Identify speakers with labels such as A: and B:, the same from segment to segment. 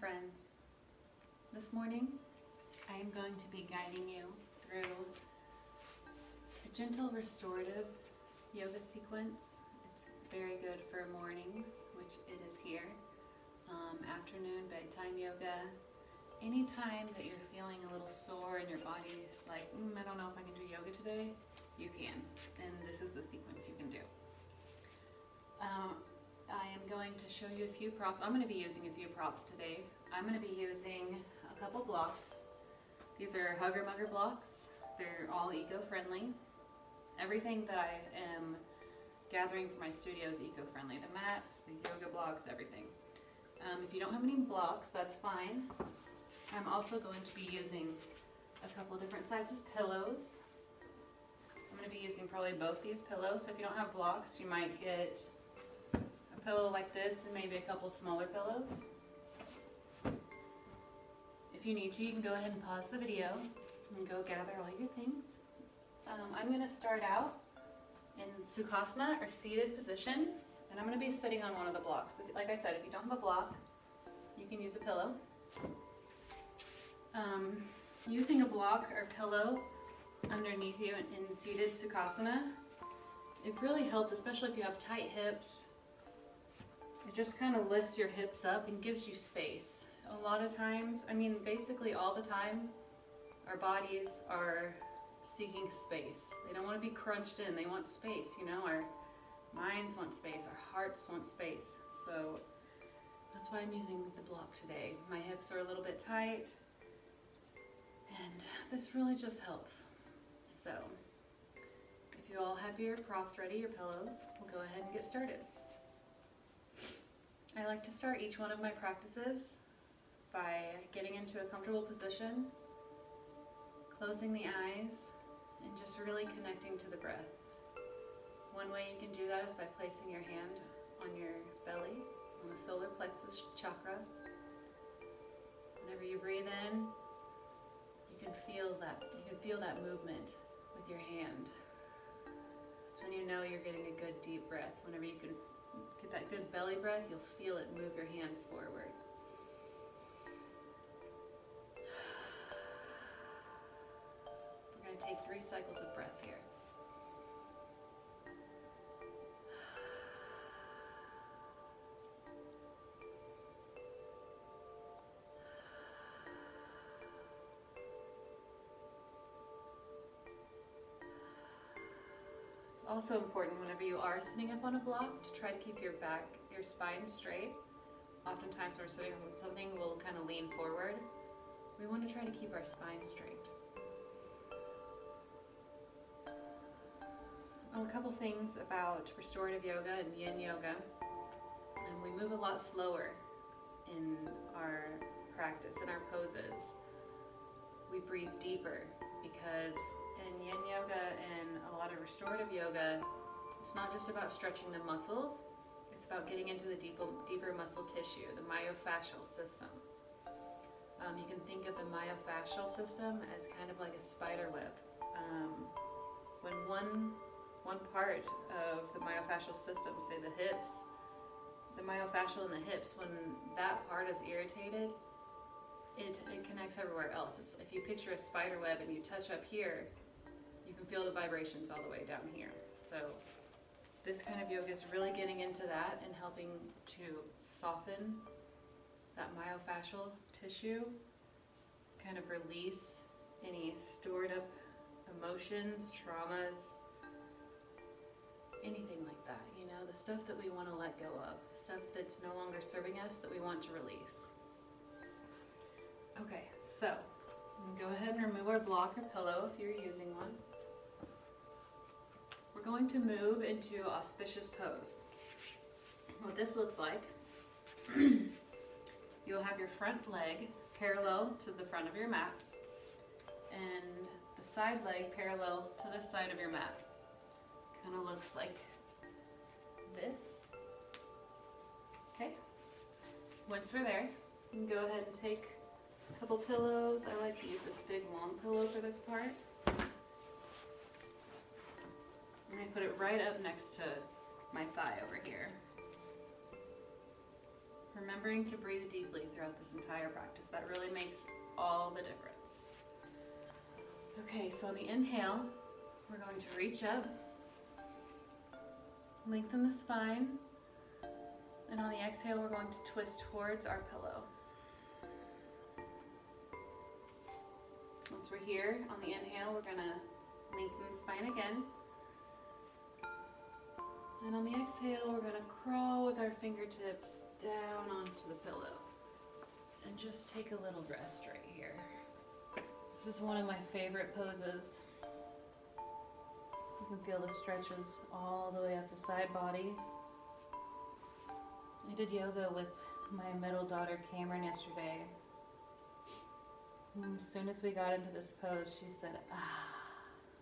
A: friends. This morning I am going to be guiding you through a gentle restorative yoga sequence. It's very good for mornings, which it is here, afternoon, bedtime yoga. Anytime that you're feeling a little sore and your body is like, I don't know if I can do yoga today, you can. And this is the sequence you can do. I am going to show you a few props. I'm going to be using a few props today. I'm going to be using a couple blocks. These are Hugger Mugger blocks. They're all eco-friendly. Everything that I am gathering for my studio is eco-friendly. The mats, the yoga blocks, everything. If you don't have any blocks, that's fine. I'm also going to be using a couple different sizes pillows. I'm going to be using probably both these pillows. So if you don't have blocks, you might get a pillow like this and maybe a couple smaller pillows. If you need to, you can go ahead and pause the video and go gather all your things. I'm going to start out in Sukhasana or seated position, and I'm going to be sitting on one of the blocks. Like I said, if you don't have a block, you can use a pillow. Using a block or pillow underneath you in seated Sukhasana, it really helps, especially if you have tight hips. It just kind of lifts your hips up and gives you space. A lot of times, basically all the time, our bodies are seeking space. They don't want to be crunched in, they want space, our minds want space, our hearts want space. So that's why I'm using the block today. My hips are a little bit tight, and this really just helps. So if you all have your props ready, your pillows, we'll go ahead and get started. I like to start each one of my practices by getting into a comfortable position, closing the eyes, and just really connecting to the breath. One way you can do that is by placing your hand on your belly, on the solar plexus chakra. Whenever you breathe in, you can feel that movement with your hand. That's when you know you're getting a good deep breath. Whenever you can get that good belly breath, you'll feel it move your hands forward. We're going to take 3 cycles of breath here. It's also important whenever you are sitting up on a block to try to keep your spine straight. Oftentimes when we're sitting on something, we'll kind of lean forward. We want to try to keep our spine straight. Well, a couple things about restorative yoga and yin yoga. We move a lot slower in our practice, in our poses. We breathe deeper because in yin yoga and a lot of restorative yoga, it's not just about stretching the muscles, it's about getting into the deeper muscle tissue, the myofascial system. You can think of the myofascial system as kind of like a spider web. When one part of the myofascial system, say the hips, the myofascial in the hips, when that part is irritated, it connects everywhere else. It's, if you picture a spider web and you touch up here, you can feel the vibrations all the way down here. So this kind of yoga is really getting into that and helping to soften that myofascial tissue, kind of release any stored up emotions, traumas, anything like that, the stuff that we want to let go of, stuff that's no longer serving us that we want to release. Okay, so go ahead and remove our block or pillow if you're using one. We're going to move into auspicious pose. What this looks like, you'll have your front leg parallel to the front of your mat and the side leg parallel to the side of your mat. Kind of looks like this. Okay, once we're there, you can go ahead and take a couple pillows. I like to use this big long pillow for this part. And I put it right up next to my thigh over here. remembering to breathe deeply throughout this entire practice. That really makes all the difference. Okay, so on the inhale, we're going to reach up, lengthen the spine, and on the exhale, we're going to twist towards our pillow. Once we're here, on the inhale, we're gonna lengthen the spine again. And on the exhale, we're gonna crawl with our fingertips down onto the pillow. And just take a little rest right here. This is one of my favorite poses. You can feel the stretches all the way up the side body. I did yoga with my middle daughter Cameron yesterday. And as soon as we got into this pose, she said, ah.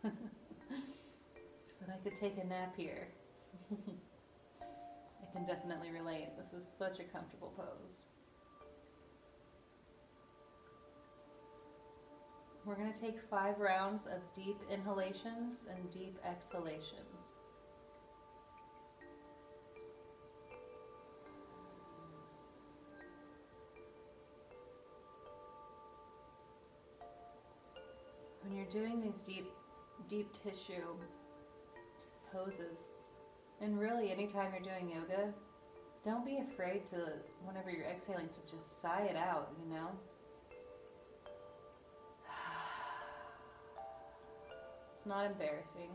A: She said, I could take a nap here. I can definitely relate. This is such a comfortable pose. We're going to take 5 rounds of deep inhalations and deep exhalations. When you're doing these deep tissue poses, and really anytime you're doing yoga, don't be afraid to, whenever you're exhaling, to just sigh it out, you know? It's not embarrassing.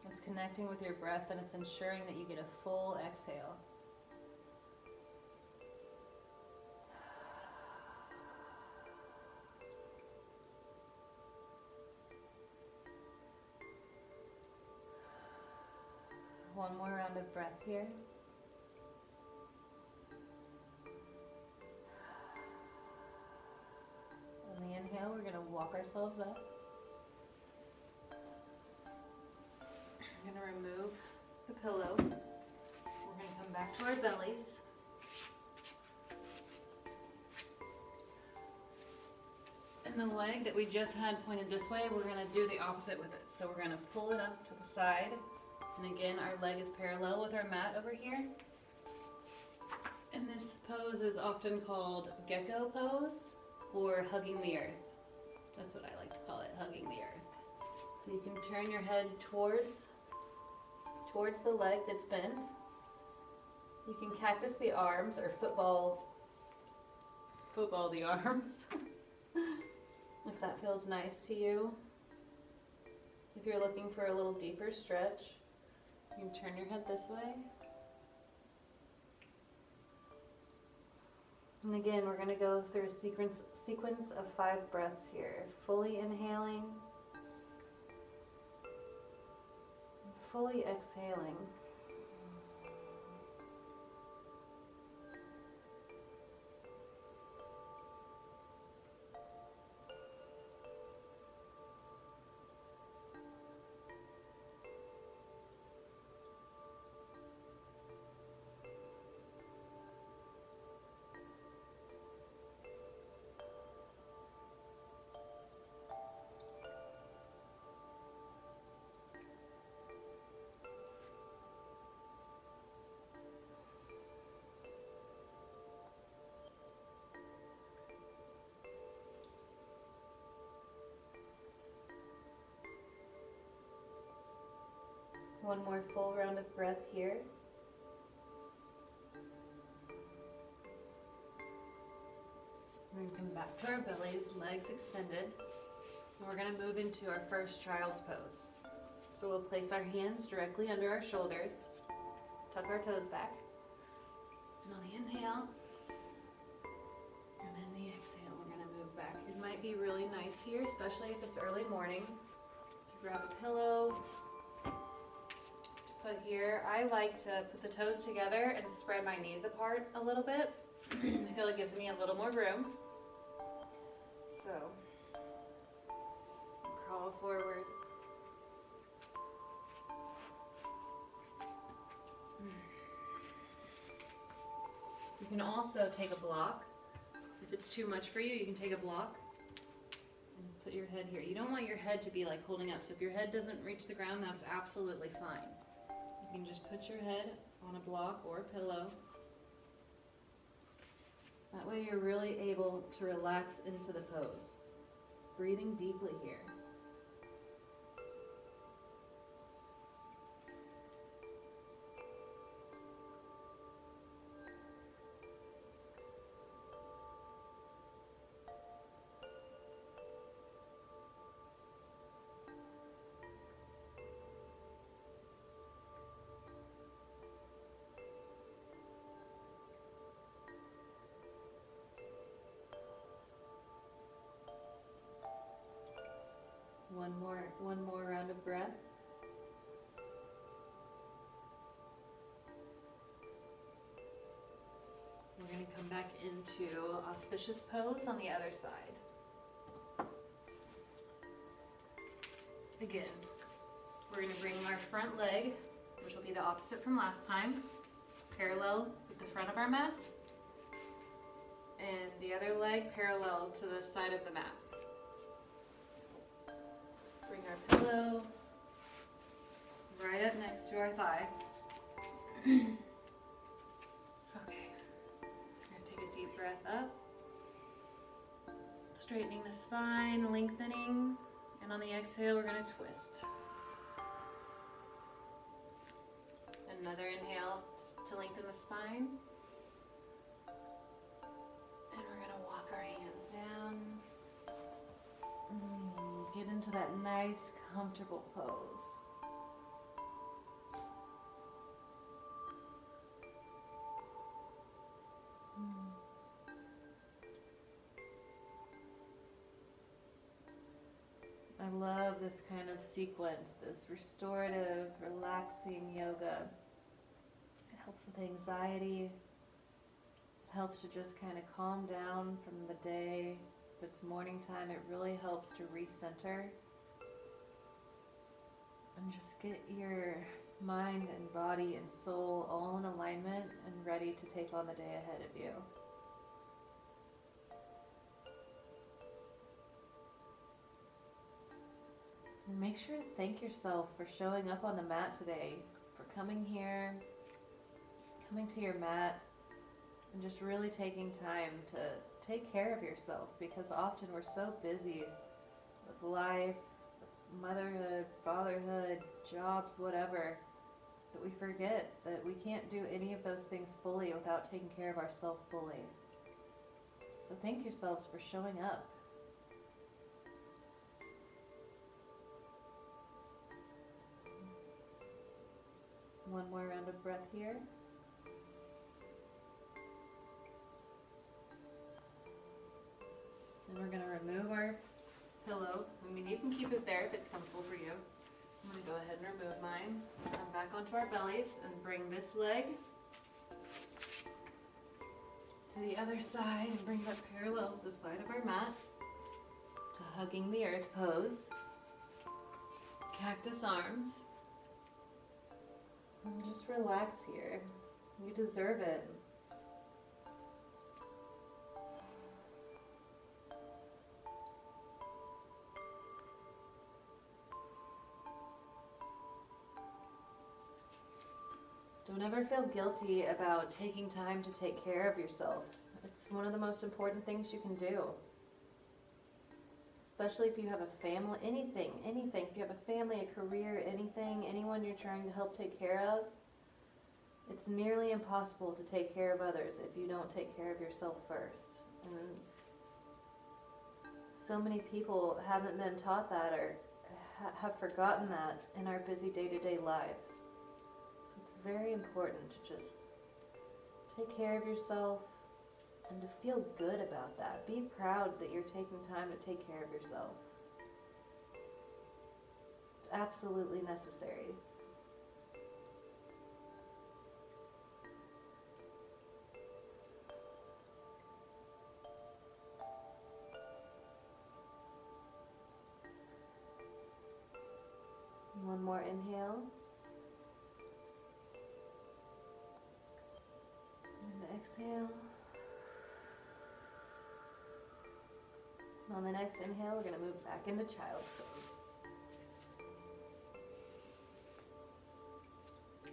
A: It's connecting with your breath, and it's ensuring that you get a full exhale. One more round of breath here. On the inhale, we're going to walk ourselves up. I'm going to remove the pillow. We're going to come back to our bellies. And the leg that we just had pointed this way, we're going to do the opposite with it. So we're going to pull it up to the side. And again, our leg is parallel with our mat over here. And this pose is often called gecko pose or hugging the earth. That's what I like to call it, hugging the earth. So you can turn your head towards the leg that's bent. You can cactus the arms or football the arms if that feels nice to you. If you're looking for a little deeper stretch, you can turn your head this way. And again, we're going to go through a sequence of 5 breaths here. Fully inhaling, and fully exhaling. One more full round of breath here. We're going to come back to our bellies, legs extended. And we're going to move into our first child's pose. So we'll place our hands directly under our shoulders, tuck our toes back. And on the inhale, and then the exhale, we're going to move back. It might be really nice here, especially if it's early morning, to grab a pillow, put here. I like to put the toes together and spread my knees apart a little bit. I feel it gives me a little more room. So, crawl forward. You can also take a block. If it's too much for you, you can take a block and put your head here. You don't want your head to be like holding up. So if your head doesn't reach the ground, that's absolutely fine. You can just put your head on a block or a pillow. That way you're really able to relax into the pose. Breathing deeply here. One more round of breath. We're going to come back into auspicious pose on the other side. Again, we're going to bring our front leg, which will be the opposite from last time, parallel with the front of our mat, and the other leg parallel to the side of the mat. Bring our pillow right up next to our thigh. Okay, we're going to take a deep breath up, straightening the spine, lengthening, and on the exhale we're going to twist. Another inhale to lengthen the spine, and we're going to walk our hands down. Get into that nice, comfortable pose. I love this kind of sequence, this restorative, relaxing yoga. It helps with anxiety. It helps to just kind of calm down from the day. If it's morning time, it really helps to recenter and just get your mind and body and soul all in alignment and ready to take on the day ahead of you. And make sure to thank yourself for showing up on the mat today, for coming here, coming to your mat, and just really taking time to take care of yourself, because often we're so busy with life, motherhood, fatherhood, jobs, whatever, that we forget that we can't do any of those things fully without taking care of ourselves fully. So thank yourselves for showing up. One more round of breath here. And we're going to remove our pillow. I mean, you can keep it there if it's comfortable for you. I'm going to go ahead and remove mine. Come back onto our bellies and bring this leg to the other side and bring that parallel to the side of our mat to hugging the earth pose. Cactus arms. And just relax here. You deserve it. Don't ever feel guilty about taking time to take care of yourself. It's one of the most important things you can do. Especially if you have a family, anything. If you have a family, a career, anything, anyone you're trying to help take care of, it's nearly impossible to take care of others if you don't take care of yourself first. And so many people haven't been taught that or have forgotten that in our busy day-to-day lives. So it's very important to just take care of yourself and to feel good about that. Be proud that you're taking time to take care of yourself. It's absolutely necessary. One more inhale. And exhale. On the next inhale, we're going to move back into child's pose.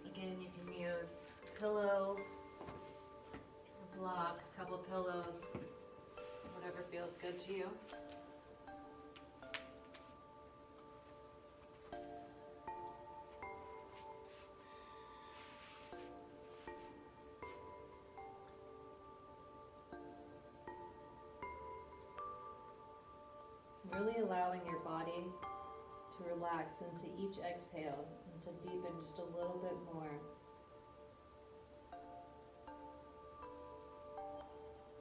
A: Again, you can use a pillow, a block, a couple of pillows. pillows, whatever feels good to you.
B: Really allowing your body to relax into each exhale and to deepen just a little bit more.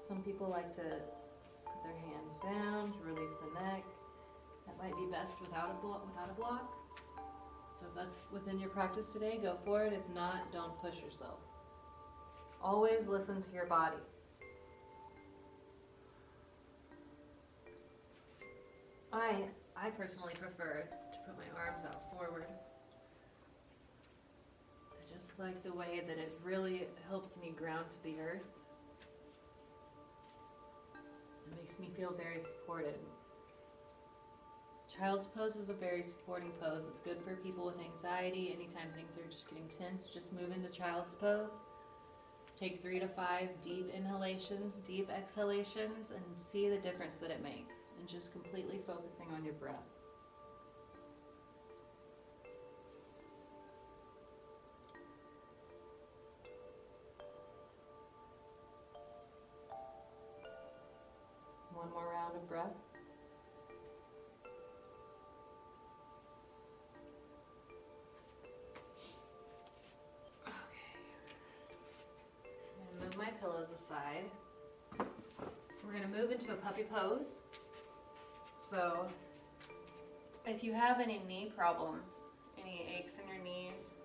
B: Some people like to put their hands down to release the neck.
A: That might be best without a block. So if that's within your practice today, go for it. If not, don't push yourself.
B: Always listen to your body.
A: I personally prefer to put my arms out forward. I just like the way that it really helps me ground to the earth. It makes me feel very supported. Child's pose is a very supporting pose. It's good for people with anxiety. Anytime things are just getting tense, just move into child's pose. Take 3 to 5 deep inhalations, deep exhalations, and see the difference that it makes. And just completely focusing on your breath.
B: One more round of breath.
A: Move my pillows aside. We're going to move into a puppy pose. So if you have any knee problems, any aches in your knees,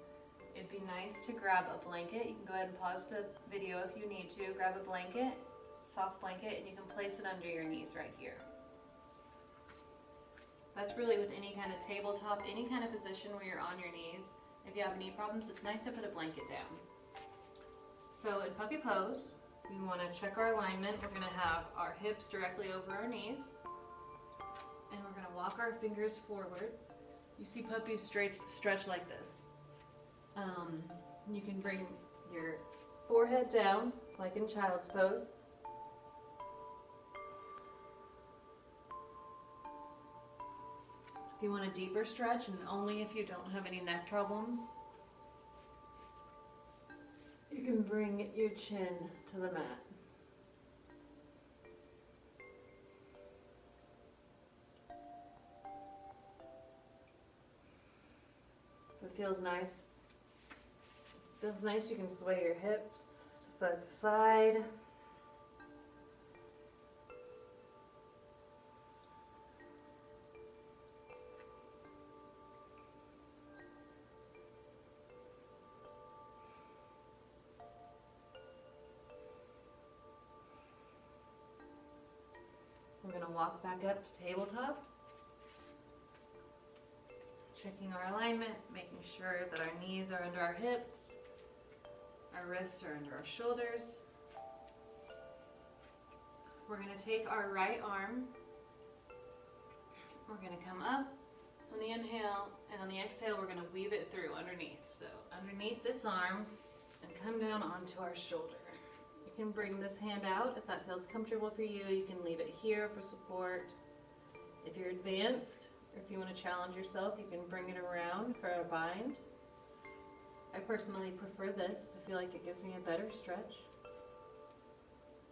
A: it'd be nice to grab a blanket. You can go ahead and pause the video if you need to. Grab a blanket, soft blanket, and you can place it under your knees right here. That's really with any kind of tabletop, any kind of position where you're on your knees. If you have knee problems, it's nice to put a blanket down. So in puppy pose, we want to check our alignment. We're going to have our hips directly over our knees. And we're going to walk our fingers forward. You see puppies stretch like this. You can bring your
B: Forehead down, like in child's pose.
A: If you want a deeper stretch, and only if you don't have any neck problems, you can bring your chin to the mat.
B: If it feels nice. Feels nice, you can sway your hips to side.
A: We're going to walk back up to tabletop. Checking our alignment, making sure that our knees are under our hips, our wrists are under our shoulders. We're going to take our right arm, we're going to come up on the inhale, and on the exhale we're going to weave it through underneath. So underneath this arm and come down onto our shoulder. You can bring this hand out if that feels comfortable for you. You can leave it here for support. If you're advanced, or if you want to challenge yourself, you can bring it around for a bind. I personally prefer this. I feel like it gives me a better stretch.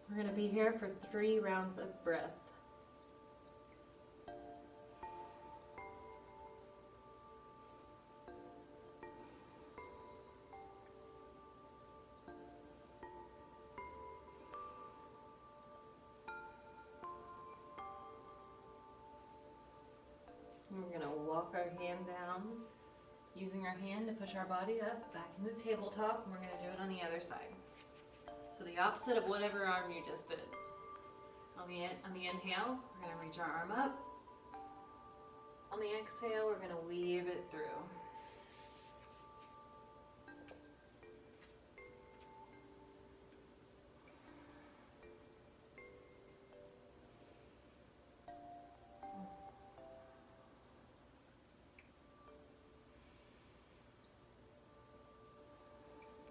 A: We're going to be here for 3 rounds of breath. We're going to walk our hand down, using our hand to push our body up, back into the tabletop, and we're going to do it on the other side. So the opposite of whatever arm you just did. On the inhale, we're going to reach our arm up. On the exhale, we're going to weave it through.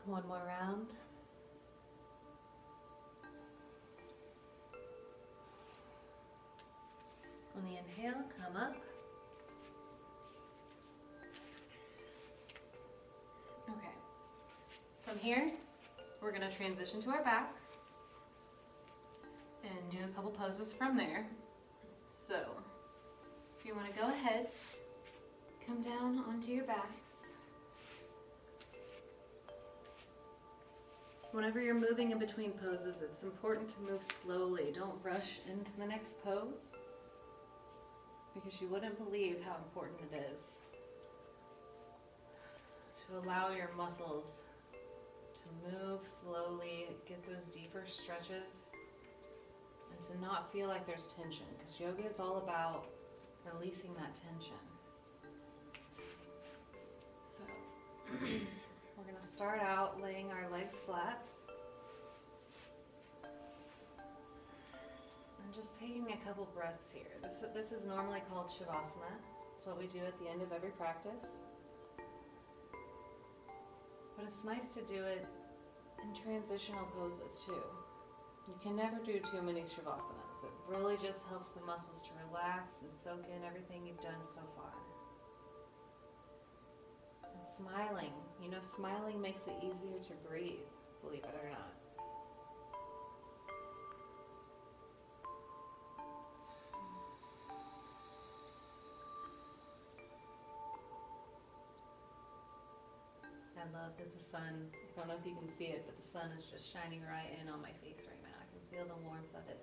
A: One more round.
B: Inhale, come up. Okay. From here, we're going to transition to our back and do a couple poses from there. So, if you want to go ahead, come down onto your backs. Whenever you're moving in between poses, it's important to move slowly. Don't rush into the next pose, because you wouldn't believe how important it is to allow your muscles to move slowly, get those deeper stretches, and to not feel like there's tension, because yoga is all about releasing that tension. So we're going to start out laying our legs flat and just taking a couple breaths here. This is normally called Shavasana. It's what we do at the end of every practice. But it's nice to do it in transitional poses too. You can never do too many Shavasanas. It really just helps the muscles to relax and soak in everything you've done so far. And smiling. You know, smiling makes it easier to breathe, believe it or not. I love that the sun, I don't know if you can see it, but the sun is just shining right in on my face right now. I can feel the warmth of it.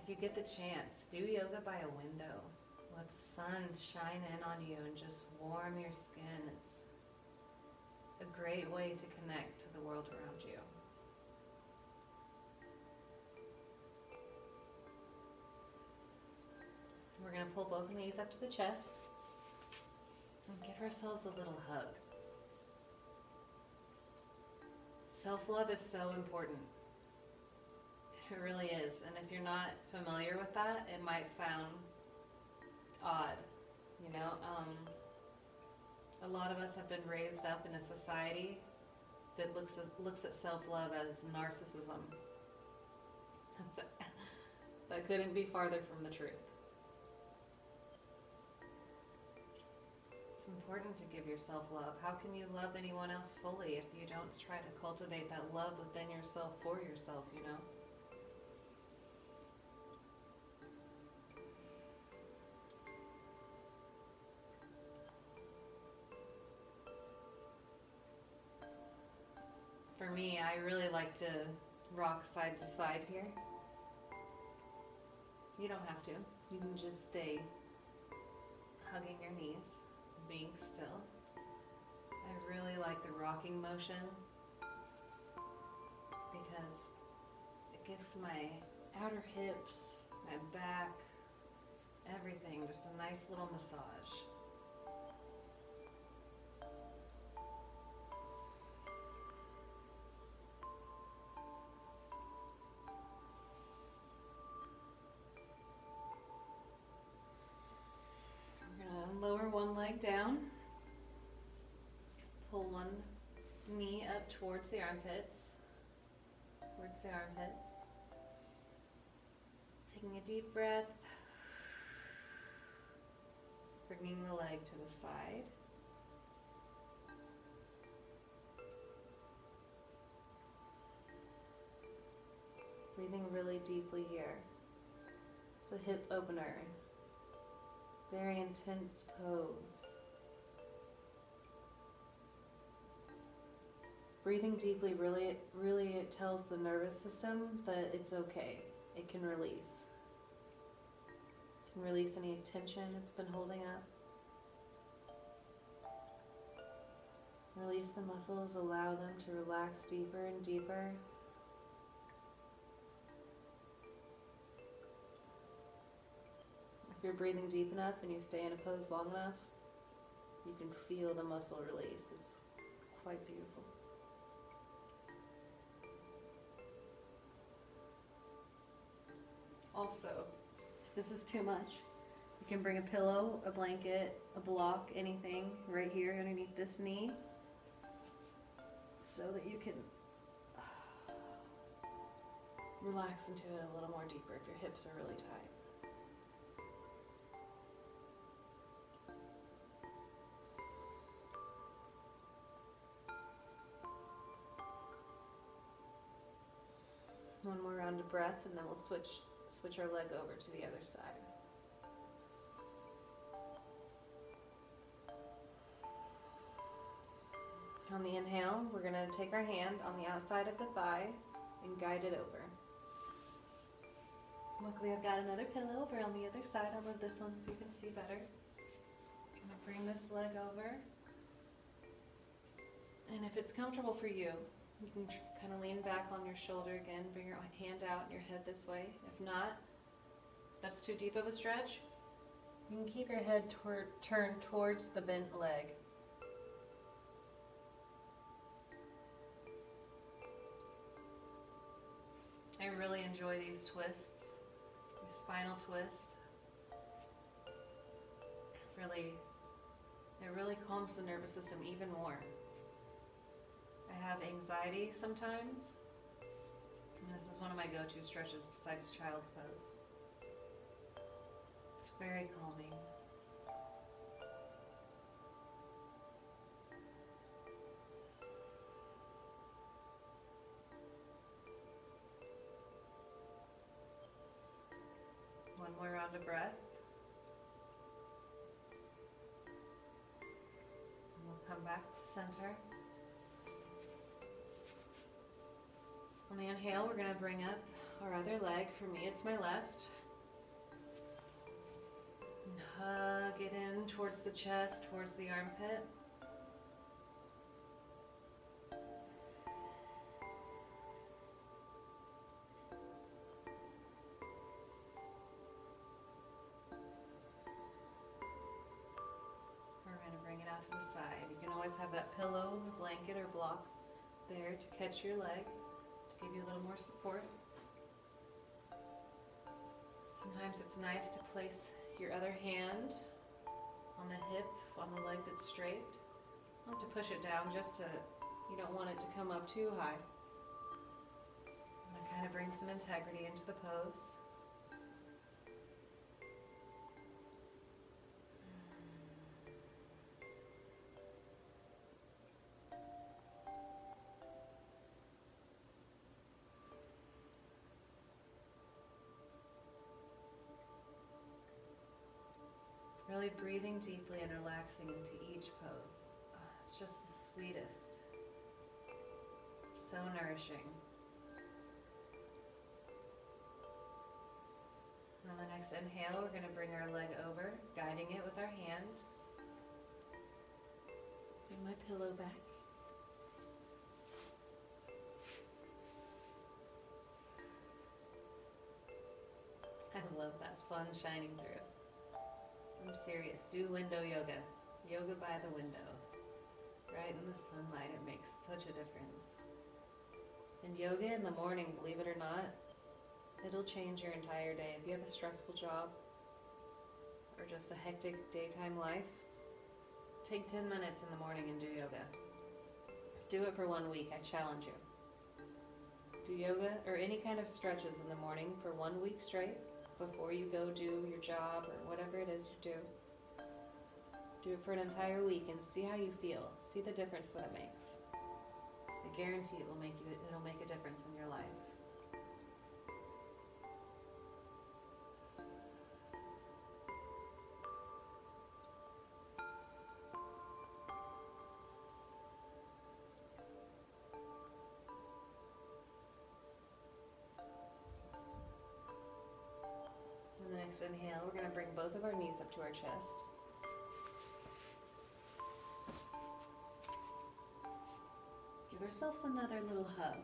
B: If you get the chance, do yoga by a window. Let the sun shine in on you and just warm your skin. It's a great way to connect to the world around you. We're going to pull both knees up to the chest and give ourselves a little hug. Self-love is so important. It really is. And if you're not familiar with that, it might sound odd. You know, a lot of us have been raised up in a society that looks at self-love as narcissism. That couldn't be farther from the truth. It's important to give yourself love. How can you love anyone else fully if you don't try to cultivate that love within yourself for yourself, you know? For me, I really like to rock side to side here. You don't have to. You can just stay hugging your knees, being still. I really like the rocking motion because it gives my outer hips, my back, everything just a nice little massage. Lower one leg down, pull one knee up towards the armpits, taking a deep breath, bringing the leg to the side, breathing really deeply here. It's a hip opener. Very intense pose. Breathing deeply really it tells the nervous system that it's okay. It can release. It can release any tension it's been holding up. Release the muscles, allow them to relax deeper and deeper. If you're breathing deep enough and you stay in a pose long enough, you can feel the muscle release. It's quite beautiful. Also, if this is too much, you can bring a pillow, a blanket, a block, anything right here underneath this knee so that you can relax into it a little more deeper if your hips are really tight. One more round of breath, and then we'll switch our leg over to the other side. On the inhale, we're going to take our hand on the outside of the thigh and guide it over. Luckily, I've got another pillow over on the other side. I'll move this one so you can see better. I'm going to bring this leg over. And if it's comfortable for you, you can kind of lean back on your shoulder again, bring your hand out and your head this way. If not, that's too deep of a stretch, you can keep your head turned towards the bent leg. I really enjoy these twists, these spinal twists. It really calms the nervous system even more. I have anxiety sometimes, and this is one of my go-to stretches besides child's pose. It's very calming. One more round of breath. And we'll come back to center. On the inhale, we're going to bring up our other leg. For me, it's my left. And hug it in towards the chest, towards the armpit. We're going to bring it out to the side. You can always have that pillow, or blanket, or block there to catch your leg, to give you a little more support. Sometimes it's nice to place your other hand on the hip, on the leg that's straight. Not to push it down, just to, you don't want it to come up too high. And that kind of brings some integrity into the pose. Really breathing deeply and relaxing into each pose. It's just the sweetest. So nourishing. And on the next inhale, we're going to bring our leg over, guiding it with our hand. Bring my pillow back. I love that sun shining through. I'm serious. Do window yoga. Yoga by the window. Right in the sunlight. It makes such a difference. And yoga in the morning, believe it or not, it'll change your entire day. If you have a stressful job or just a hectic daytime life, take 10 minutes in the morning and do yoga. Do it for 1 week. I challenge you. Do yoga or any kind of stretches in the morning for 1 week straight. Before you go do your job or whatever it is you do. Do it for an entire week and see how you feel. See the difference that it makes. I guarantee it'll make a difference in your life. Next inhale, we're going to bring both of our knees up to our chest. Give ourselves another little hug.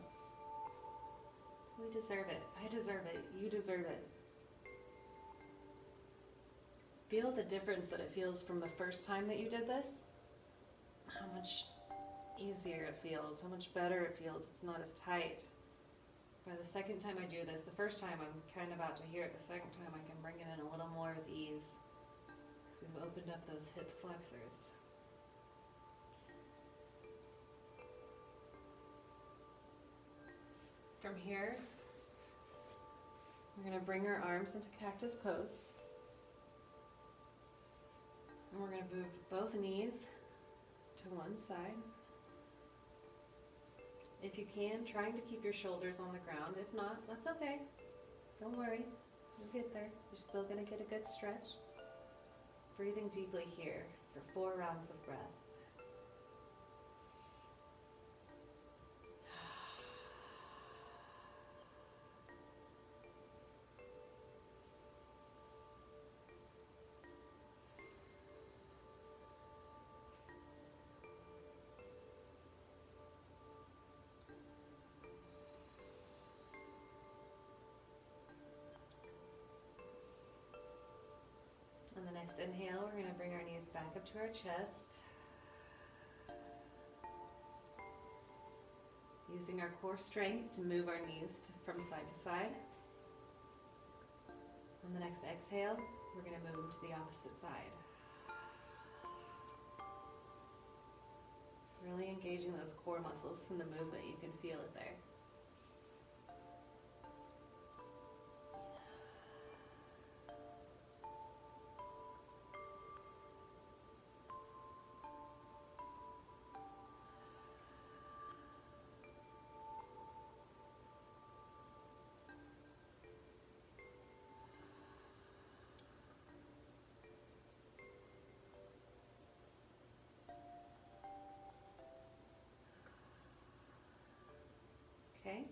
B: We deserve it. I deserve it. You deserve it. Feel the difference that it feels from the first time that you did this. How much easier it feels, how much better it feels. It's not as tight. By the second time I do this, the first time I'm kind of out to here, the second time I can bring it in a little more with ease. So we've opened up those hip flexors. From here, We're going to bring our arms into cactus pose. And we're going to move both knees to one side. If you can, trying to keep your shoulders on the ground. If not, that's okay. Don't worry. You'll get there. You're still going to get a good stretch. Breathing deeply here for 4 rounds of breath. On the next inhale, we're going to bring our knees back up to our chest. Using our core strength to move our knees from side to side. On the next exhale, we're going to move them to the opposite side. Really engaging those core muscles from the movement. You can feel it there. Okay.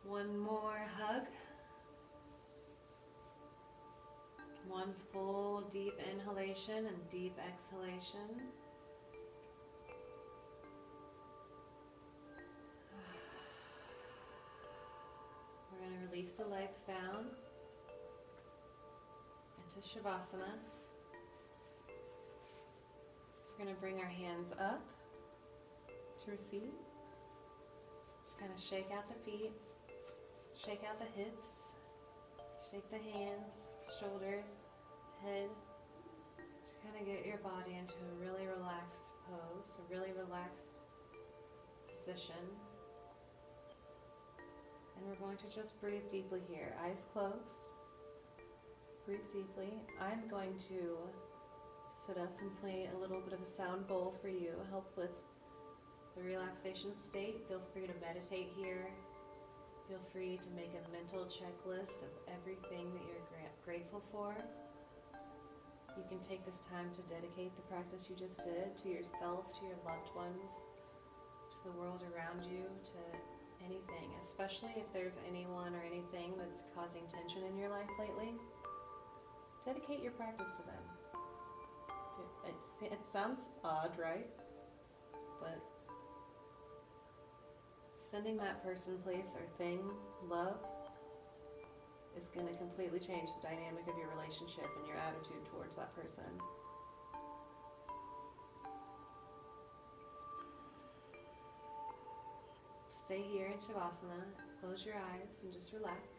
B: One more hug. One full deep inhalation and deep exhalation. We're going to release the legs down into Shavasana. We're going to bring our hands up to receive. Just kind of shake out the feet, shake out the hips, shake the hands, shoulders, head. Just kind of get your body into a really relaxed pose, a really relaxed position. And we're going to just breathe deeply here. Eyes closed. Breathe deeply. I'm going to sit up and play a little bit of a sound bowl for you, help with the relaxation state. Feel free to meditate here. Feel free to make a mental checklist of everything that you're grateful for. You can take this time to dedicate the practice you just did to yourself, to your loved ones, to the world around you, to anything, especially if there's anyone or anything that's causing tension in your life lately. Dedicate your practice to them. It sounds odd, right? But sending that person, place, or thing love is going to completely change the dynamic of your relationship and your attitude towards that person. Stay here in Shavasana, close your eyes and just relax.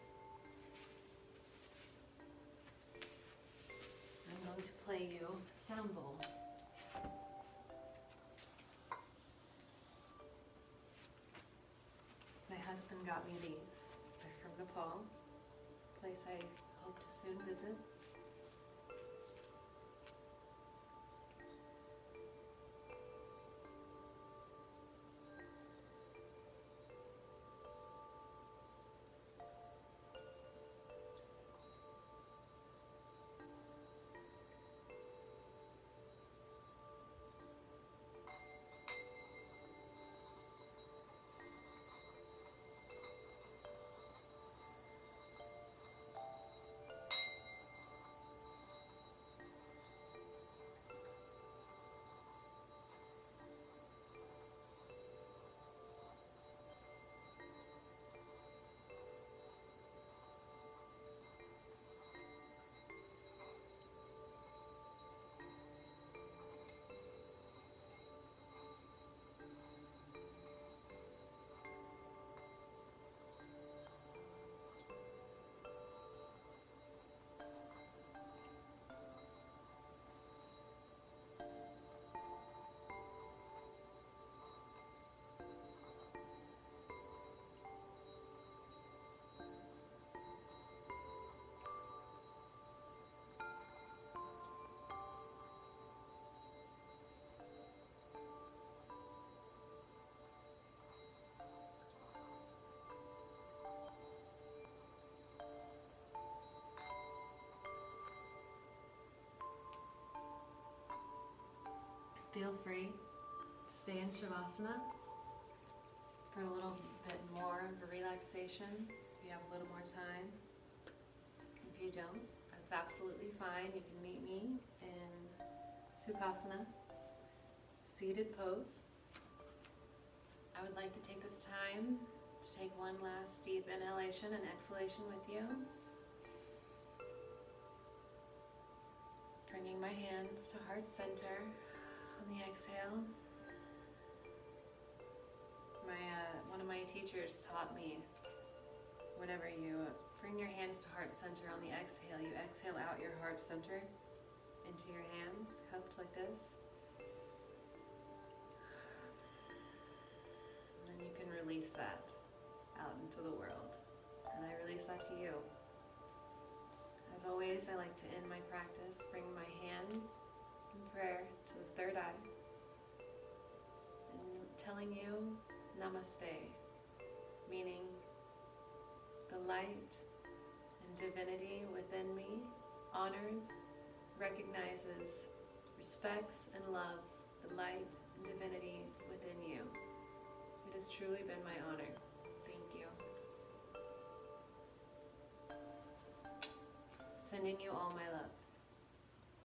B: I'm going to play you a sound bowl. My husband got me these. They're from Nepal, a place I hope to soon visit.
A: free to stay in Shavasana for a little bit more of a relaxation if you have a little more time. If you don't, that's absolutely fine. You can meet me in Sukhasana, seated pose. I would like to take this time to take one last deep inhalation and exhalation with you. Bringing my hands to heart center on the exhale. One of my teachers taught me, whenever you bring your hands to heart center on the exhale, you exhale out your heart center into your hands, cupped like this. And then you can release that out into the world. And I release that to you. As always, I like to end my practice bringing my hands in prayer to the third eye and telling you Namasté, meaning the light and divinity within me honors, recognizes, respects, and loves the light and divinity within you. It has truly been my honor. Thank you. Sending you all my love.